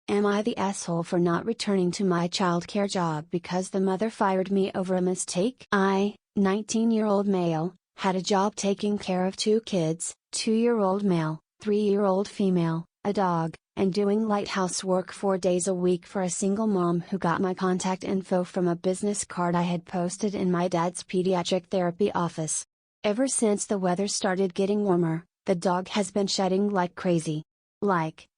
Am I the asshole for not returning to my childcare job because the mother fired me over a mistake? I, 19-year-old male, had a job taking care of 2 kids, 2-year-old male, 3-year-old female, a dog, and doing light housework 4 days a week for a single mom who got my contact info from a business card I had posted in my dad's pediatric therapy office. Ever since the weather started getting warmer, the dog has been shedding like crazy.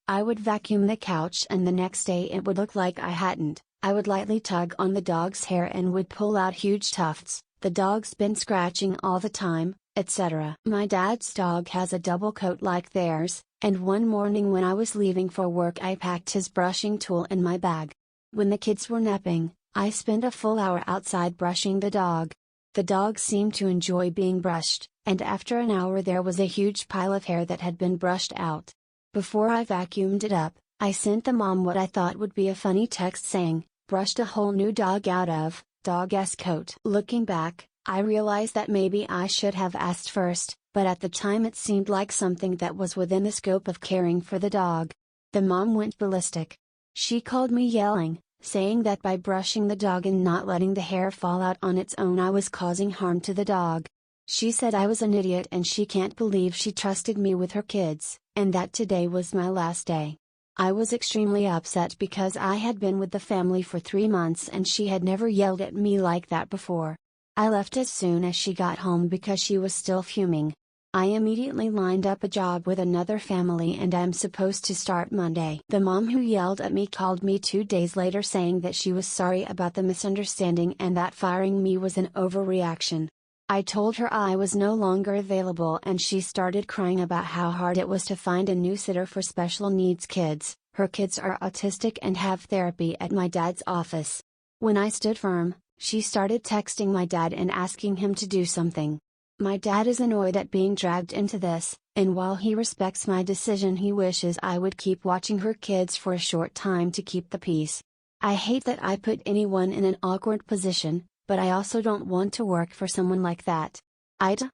I would vacuum the couch and the next day it would look like I hadn't. I would lightly tug on the dog's hair and would pull out huge tufts. The dog's been scratching all the time, etc. My dad's dog has a double coat like theirs, and one morning when I was leaving for work I packed his brushing tool in my bag. When the kids were napping, I spent a full hour outside brushing the dog. The dog seemed to enjoy being brushed, and after an hour there was a huge pile of hair that had been brushed out. Before I vacuumed it up, I sent the mom what I thought would be a funny text saying, "Brushed a whole new dog out of, dog-ass coat." Looking back, I realized that maybe I should have asked first, but at the time it seemed like something that was within the scope of caring for the dog. The mom went ballistic. She called me yelling, saying that by brushing the dog and not letting the hair fall out on its own I was causing harm to the dog. She said I was an idiot and she can't believe she trusted me with her kids, and that today was my last day. I was extremely upset because I had been with the family for 3 months and she had never yelled at me like that before. I left as soon as she got home because she was still fuming. I immediately lined up a job with another family and I'm supposed to start Monday. The mom who yelled at me called me 2 days later saying that she was sorry about the misunderstanding and that firing me was an overreaction. I told her I was no longer available and she started crying about how hard it was to find a new sitter for special needs kids. Her kids are autistic and have therapy at my dad's office. When I stood firm, she started texting my dad and asking him to do something. My dad is annoyed at being dragged into this, and while he respects my decision he wishes I would keep watching her kids for a short time to keep the peace. I hate that I put anyone in an awkward position, but I also don't want to work for someone like that. AITA?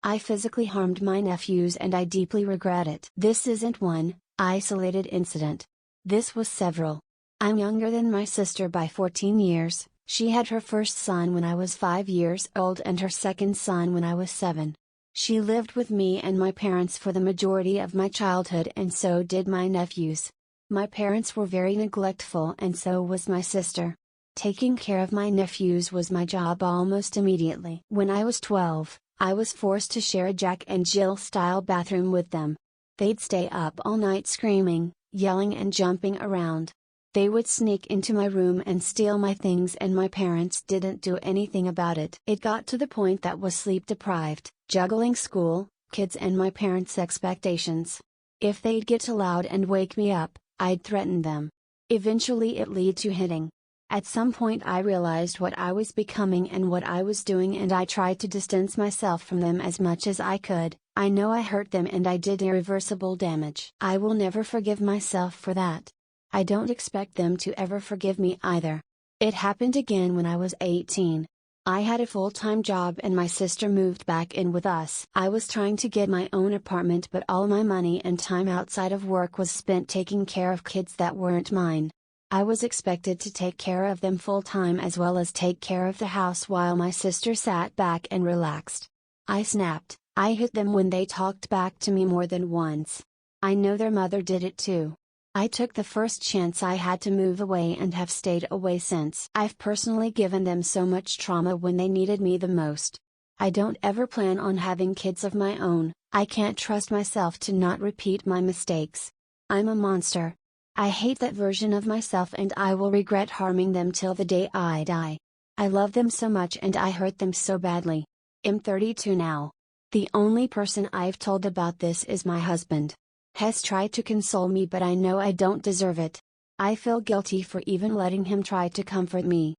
I physically harmed my nephews and I deeply regret it. This isn't one isolated incident. This was several. I'm younger than my sister by 14 years, she had her first son when I was 5 years old and her second son when I was 7. She lived with me and my parents for the majority of my childhood and so did my nephews. My parents were very neglectful and so was my sister. Taking care of my nephews was my job almost immediately. When I was 12, I was forced to share a Jack and Jill style bathroom with them. They'd stay up all night screaming, yelling and jumping around. They would sneak into my room and steal my things and my parents didn't do anything about it. It got to the point that was sleep deprived, juggling school, kids and my parents' expectations. If they'd get too loud and wake me up, I'd threaten them. Eventually it led to hitting. At some point I realized what I was becoming and what I was doing and I tried to distance myself from them as much as I could. I know I hurt them and I did irreversible damage. I will never forgive myself for that. I don't expect them to ever forgive me either. It happened again when I was 18. I had a full-time job and my sister moved back in with us. I was trying to get my own apartment but all my money and time outside of work was spent taking care of kids that weren't mine. I was expected to take care of them full-time as well as take care of the house while my sister sat back and relaxed. I snapped. I hit them when they talked back to me more than once. I know their mother did it too. I took the first chance I had to move away and have stayed away since. I've personally given them so much trauma when they needed me the most. I don't ever plan on having kids of my own. I can't trust myself to not repeat my mistakes. I'm a monster. I hate that version of myself and I will regret harming them till the day I die. I love them so much and I hurt them so badly. I'm 32 now. The only person I've told about this is my husband. Has tried to console me but I know I don't deserve it. I feel guilty for even letting him try to comfort me.